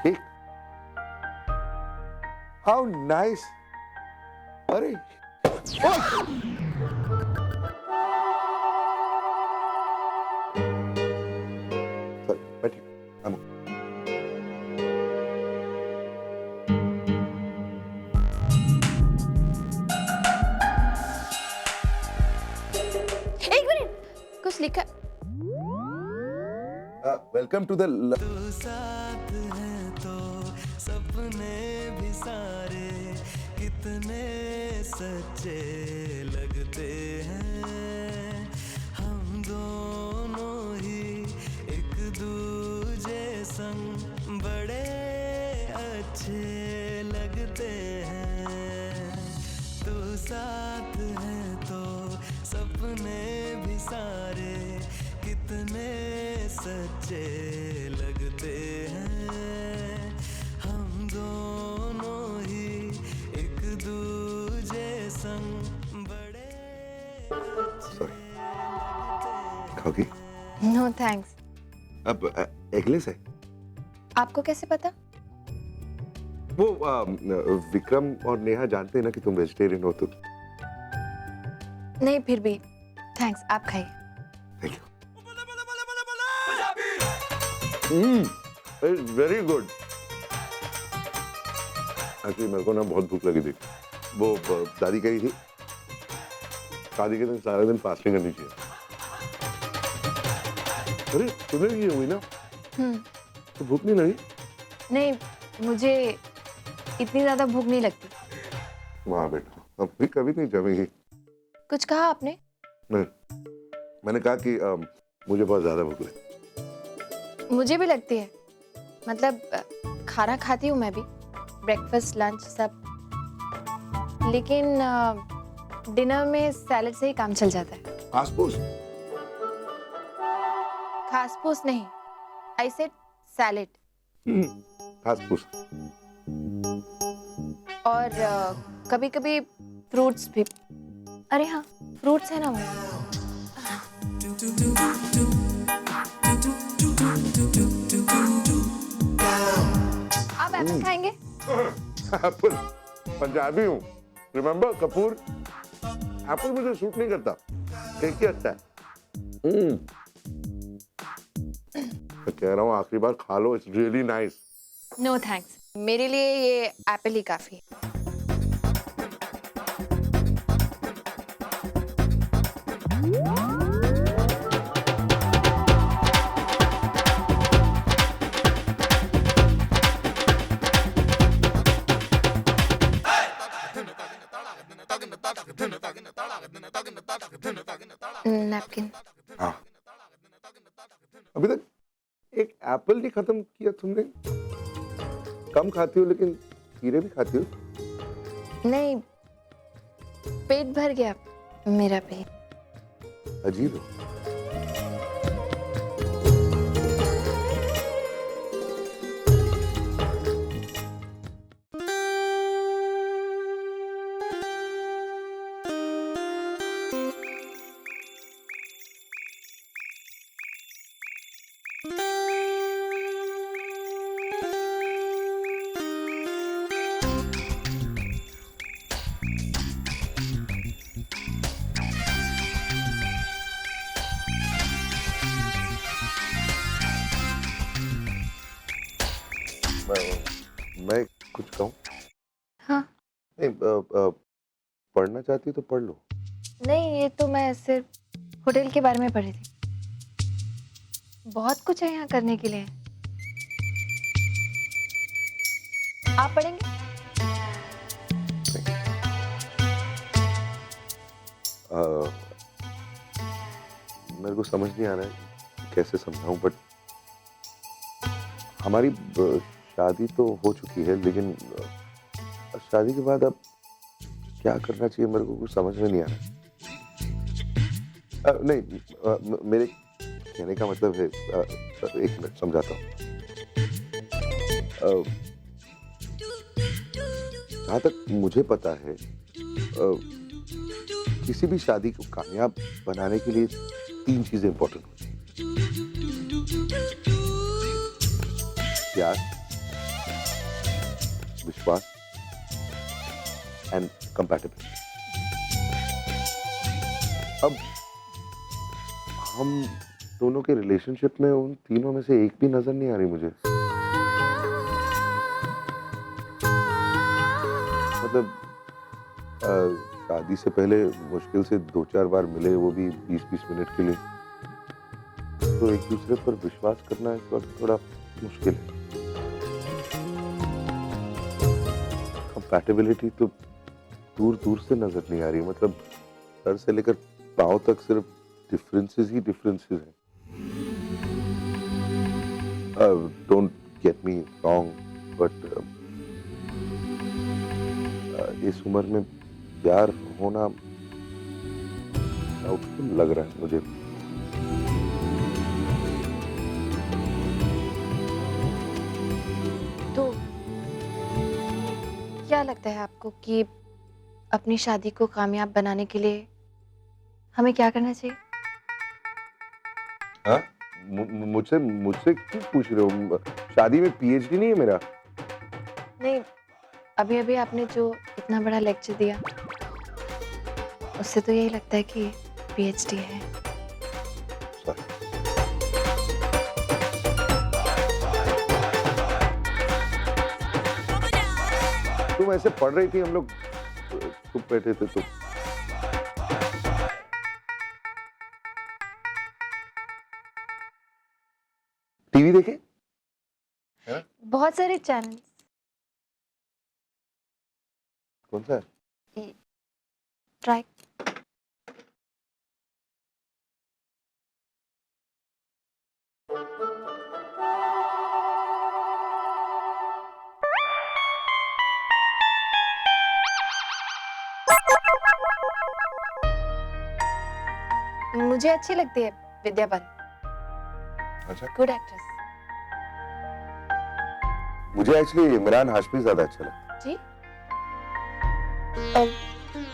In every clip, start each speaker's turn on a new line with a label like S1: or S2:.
S1: cake. How nice. अरे sorry बैठिए हम
S2: एक मिनट, कुछ लिखा।
S1: वेलकम टू द
S3: तू साथ है तो सपने भी सारे कितने सच्चे लगते हैं। हम दोनों ही एक दूजे संग बड़े अच्छे लगते हैं। तू साथ है तो सपने भी सारे कितने सच्चे लगते हैं। हम दोनों ही एक दूजे संग बड़े
S1: सॉरी खाओगी?
S2: No thanks.
S1: अब एगलेस है
S2: आपको कैसे पता?
S1: वो विक्रम और नेहा जानते हैं ना कि तुम वेजिटेरियन हो तो
S2: नहीं, फिर भी थैंक्स, आप खाइए।
S1: Thank you. It's very good. Actually मेरे को ना बहुत भूख लगी थी। वो दादी कह रही थी शादी के दिन सारा दिन फास्टिंग करनी चाहिए। अरे तुम्हें ये हुई ना तो भूख नहीं लगी?
S2: नहीं, मुझे इतनी ज्यादा भूख नहीं लगती।
S1: वाह बेटा, अब भी कभी नहीं जमेगी।
S2: कुछ कहा आपने?
S1: नहीं, मैंने कहा कि मुझे बहुत ज्यादा भूख लगी।
S2: मुझे भी लगती है। मतलब खाना खाती हूँ मैं भी, ब्रेकफास्ट लंच सब, लेकिन डिनर में सैलेड से ही काम चल जाता है।
S1: घास फूस?
S2: खास फूस नहीं, आई सेड सैलेड।
S1: घास फूस।
S2: और कभी कभी फ्रूट्स भी। अरे हाँ, फ्रूट्स है ना वो। आप एप्पल खाएंगे?
S1: एप्पल? पंजाबी हूँ, रिमेम्बर कपूर। एप्पल मुझे सूट नहीं करता, केक ही अच्छा है। मैं कह रहा हूँ आखिरी बार खा लो, it's really nice.
S2: No thanks, मेरे लिए ये एप्पल ही काफी है। नैपकिन।
S1: हाँ, अभी तक एक एप्पल नहीं खत्म किया तुमने। कम खाती हो लेकिन खीरे भी खाती हो।
S2: नहीं, पेट भर गया मेरा पेट।
S1: अजीब हो। मैं कुछ कहूँ?
S2: हाँ।
S1: नहीं, पढ़ना चाहती हो तो पढ़ लो।
S2: नहीं, ये तो मैं सिर्फ होटल के बारे में पढ़ी थी। बहुत कुछ है यहाँ करने के लिए। आप पढ़ेंगे?
S1: मेरे को समझ नहीं आ रहा है कैसे समझाऊं, बट हमारी शादी तो हो चुकी है, लेकिन शादी के बाद अब क्या करना चाहिए मेरे को कुछ समझ में नहीं आ रहा। नहीं, मेरे कहने का मतलब है, एक मिनट समझाता हूँ। जहाँ तक मुझे पता है, किसी भी शादी को कामयाब बनाने के लिए 3 चीजें इंपॉर्टेंट होती हैं। प्यार, विश्वास एंड कंपैटिबिलिटी। अब हम दोनों के रिलेशनशिप में उन तीनों में से एक भी नजर नहीं आ रही मुझे। मतलब शादी से पहले मुश्किल से 2-4 बार मिले, वो भी 20-20 मिनट के लिए, तो एक दूसरे पर विश्वास करना इस वक्त थोड़ा मुश्किल है। कंपैटिबिलिटी तो दूर दूर से नजर नहीं आ रही। मतलब सर से लेकर पांव तक सिर्फ डिफरेंसेस ही डिफरेंसेस हैं। Don't get me wrong, but इस उम्र में प्यार होना डाउटफुल लग रहा है मुझे।
S2: तो क्या लगता है आपको कि अपनी शादी को कामयाब बनाने के लिए हमें क्या करना चाहिए?
S1: हाँ? मुझसे मुझसे क्यों पूछ रहे हो? शादी में पीएचडी नहीं है मेरा।
S2: नहीं, अभी अभी आपने जो इतना बड़ा लेक्चर दिया उससे तो यही लगता है कि पीएचडी है।
S1: Sorry. तुम ऐसे पढ़ रही थी, हम लोग चुप बैठे थे तो। टीवी देखे?
S2: बहुत सारे चैनल।
S1: कौन सा है?
S2: ट्राई। मुझे अच्छी लगती है विद्या बालन।
S1: अच्छा।
S2: Good actress.
S1: मुझे एक्चुअली इमरान हाशमी ज्यादा अच्छा लगता है।
S2: जी?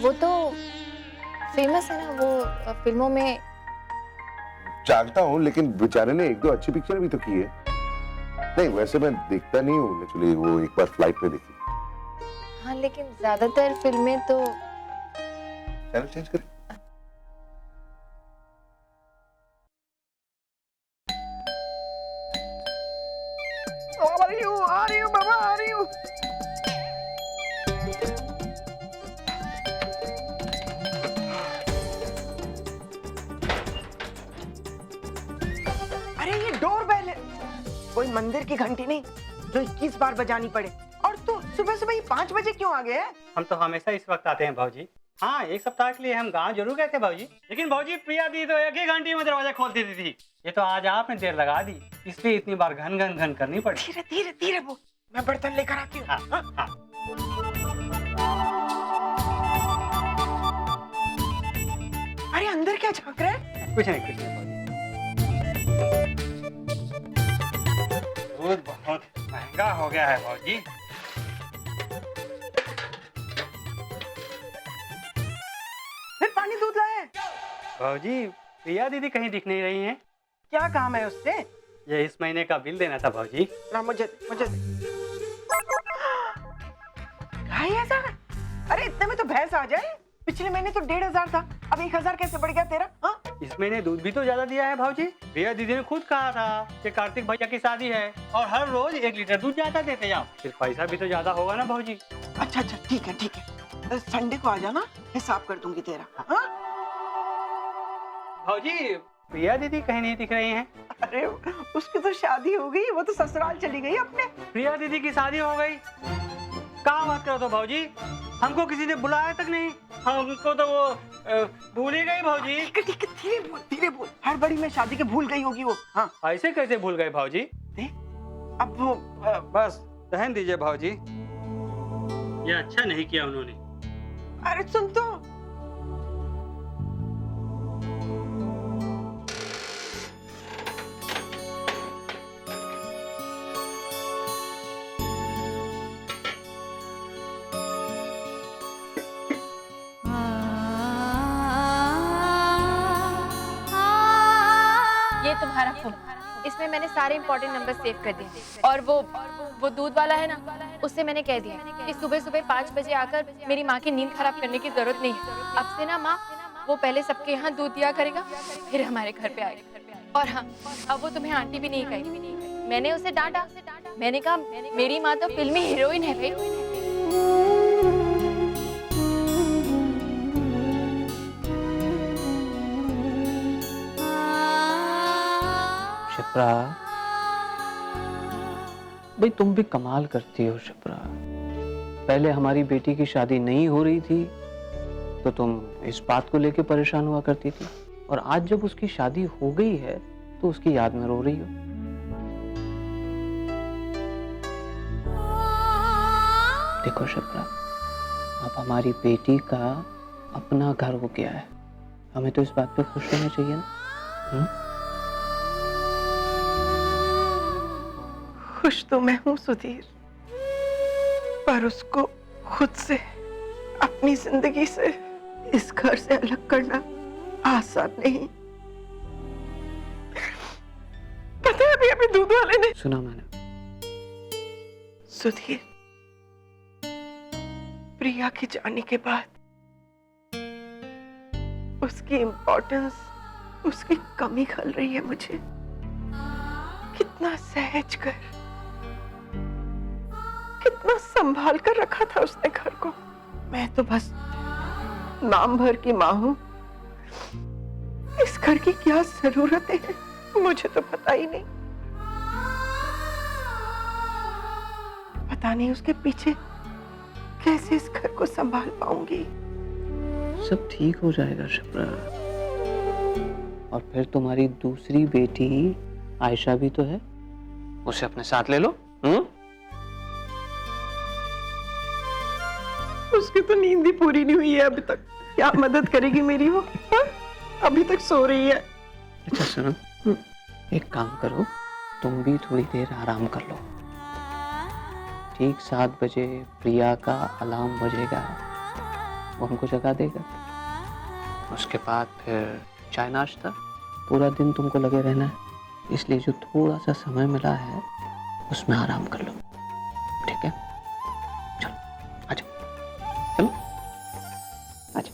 S2: वो तो फेमस है ना, वो फिल्मों में।
S1: जानता हूँ, लेकिन बेचारे ने 1-2 अच्छी पिक्चर भी तो की है। नहीं, वैसे मैं देखता नहीं हूँ एक्चुअली, वो एक बार फ्लाइट पे देखी।
S2: हाँ, लेकिन ज्यादातर फिल्में तो।
S1: चैनल चेंज करें। आ रही हूँ बाबा, आ रही हूँ।
S4: अरे ये डोरबेल है, कोई मंदिर की घंटी नहीं जो 21 बार बजानी पड़े। और तू सुबह सुबह ही 5 बजे क्यों आ गया है?
S5: हम तो हमेशा इस वक्त आते हैं भाजी। हाँ, 1 सप्ताह के लिए हम गांव जरूर गए थे भाजी, लेकिन भाजी प्रिया दी तो 1 ही घंटे में दरवाजा खोल देती थी। ये तो आज आपने देर लगा दी, इसलिए इतनी बार घन घन घन करनी पड़ी।
S4: धीरे धीरे धीरे बोल, मैं बर्तन लेकर आती हूँ।
S5: हाँ, हाँ।
S4: अरे अंदर क्या झांक रहा है?
S5: कुछ नहीं भाजी। दूध बहुत महंगा हो गया है भाजी।
S4: फिर पानी दूध लाए?
S5: भाजी, प्रिया दीदी कहीं दिख नहीं रही हैं।
S4: क्या काम है उससे?
S5: ये इस महीने का बिल देना था भाजी।
S4: ना मुझे ढाई हजार? अरे इतने में तो भैंस आ जाए। पिछले महीने तो 1500 था, अब 1000 कैसे बढ़ गया तेरा? हाँ?
S5: इस महीने दूध भी तो ज्यादा दिया है भाजी। प्रिया दीदी ने खुद कहा था कि कार्तिक भैया की शादी है और हर रोज 1 लीटर दूध ज्यादा देते जाओ, फिर पैसा भी तो ज्यादा होगा ना भाजी।
S4: अच्छा अच्छा, ठीक है ठीक है, संडे को आ जाना, हिसाब कर दूंगी तेरा। हाँ?
S5: भाजी, प्रिया दीदी कहीं नहीं दिख रही हैं।
S4: अरे उसकी तो शादी हो गई, वो तो ससुराल चली गई अपने।
S5: प्रिया दीदी की शादी हो गई? कहाँ बात करो तो भाजी, हमको किसी ने बुलाया तक नहीं, हमको तो वो भूल ही गई भाजी।
S4: ठीक है, धीरे बोल। हड़बड़ी में शादी के भूल गई होगी वो। हाँ,
S5: ऐसे कैसे भूल गए भाजी?
S4: अब वो
S5: बस रहने दीजिए भाजी, ये अच्छा नहीं किया उन्होंने।
S4: अरे सुन तो,
S2: ये तुम्हारा फूल, इसमें मैंने सारे इंपॉर्टेंट नंबर सेव कर दिए और वो दूध वाला है ना, उससे मैंने कह दिया कि सुबह सुबह 5 बजे आकर मेरी माँ की नींद खराब करने की जरूरत नहीं है। अब से ना माँ वो पहले सबके यहाँ दूध दिया करेगा, फिर हमारे घर पे आएगा। और हाँ, अब वो तुम्हें आंटी भी नहीं कहेगी। मैंने उसे डांटा, मैंने कहा मेरी माँ तो फिल्मी हीरोइन है भाई।
S6: शिप्रा, भाई तुम भी कमाल करती हो शिप्रा। पहले हमारी बेटी की शादी नहीं हो रही थी तो तुम इस बात को लेके परेशान हुआ करती थी, और आज जब उसकी शादी हो गई है तो उसकी याद में रो रही हो। देखो शिप्रा, अब हमारी बेटी का अपना घर हो गया है, हमें तो इस बात पे खुश होना चाहिए ना।
S4: खुश तो मैं हूँ सुधीर, पर उसको खुद से, अपनी जिंदगी से, इस घर से अलग करना आसान नहीं। पता है अभी दूध वाले ने
S6: सुना मैंने।
S4: सुधीर, प्रिया के जाने के बाद उसकी इम्पोर्टेंस, उसकी कमी खल रही है मुझे। कितना सहज कर, कितना संभाल कर रखा था उसने घर को। मैं तो बस नाम भर की माँ हूं। इस घर की क्या जरूरतें हैं मुझे तो पता ही नहीं। पता नहीं उसके पीछे कैसे इस घर को संभाल पाऊंगी।
S6: सब ठीक हो जाएगा शिप्रा, और फिर तुम्हारी दूसरी बेटी आयशा भी तो है, उसे अपने साथ ले लो।
S4: उसकी तो नींद ही पूरी नहीं हुई है अभी तक। क्या मदद करेगी मेरी वो? हा? अभी तक सो रही है।
S6: अच्छा सुनो, एक काम करो, तुम भी थोड़ी देर आराम कर लो। ठीक 7 बजे प्रिया का अलार्म बजेगा, वो हमको जगा देगा। उसके बाद फिर चाय नाश्ता। पूरा दिन तुमको लगे रहना है, इसलिए जो थोड़ा सा समय मिला है उसमें आराम कर लो, ठीक है? चलो आजा, चलो आजा।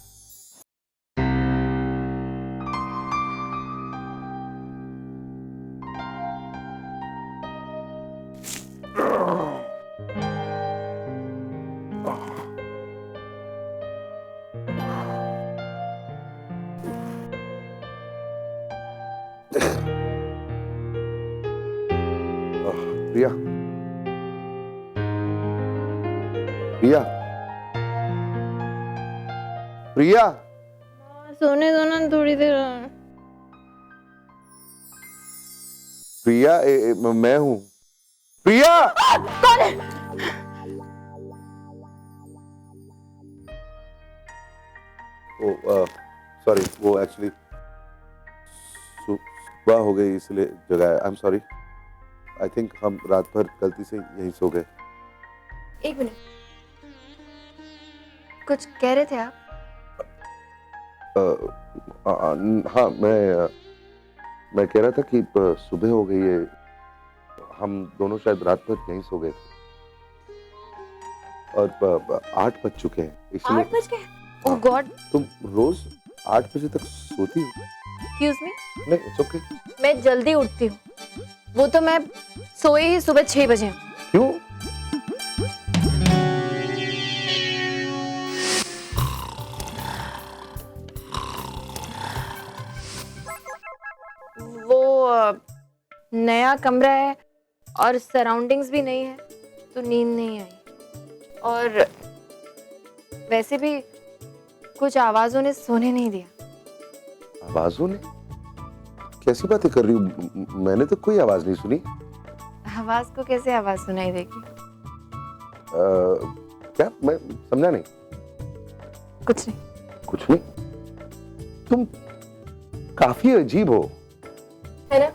S1: प्रिया, प्रिया, प्रिया,
S2: सोने दो ना थोड़ी देर।
S1: प्रिया, मैं हूं। प्रिया,
S2: कौन है?
S1: ओ सॉरी, वो एक्चुअली सुबह हो गई इसलिए जगाया। I am sorry. I think हम रात भर गलती से यहीं सो गए।
S2: एक मिनट, कुछ कह रहे थे आप?
S1: हाँ, मैं कह रहा था कि सुबह हो गई है, हम दोनों शायद रात भर यहीं सो गए थे, और 8 बज चुके हैं, इसलिए।
S2: 8 बज गए? ओह गॉड।
S1: तुम रोज 8 बजे तक सोती हो?
S2: Excuse me?
S1: नहीं, इट्स ओके।
S2: मैं जल्दी उठती हूँ, वो तो मैं सोई ही सुबह 6 बजे हूँ।
S1: क्यों?
S2: वो नया कमरा है और सराउंडिंग्स भी नहीं है, तो नींद नहीं आई। और वैसे भी कुछ आवाजों ने सोने नहीं दिया।
S1: आवाजों ने? कैसी बातें कर रही हूँ? मैंने तो कोई आवाज नहीं सुनी।
S2: आवाज को कैसे आवाज सुनाई देगी?
S1: क्या? मैं समझा नहीं।
S2: कुछ नहीं।
S1: कुछ नहीं? तुम काफी अजीब हो।
S2: है ना?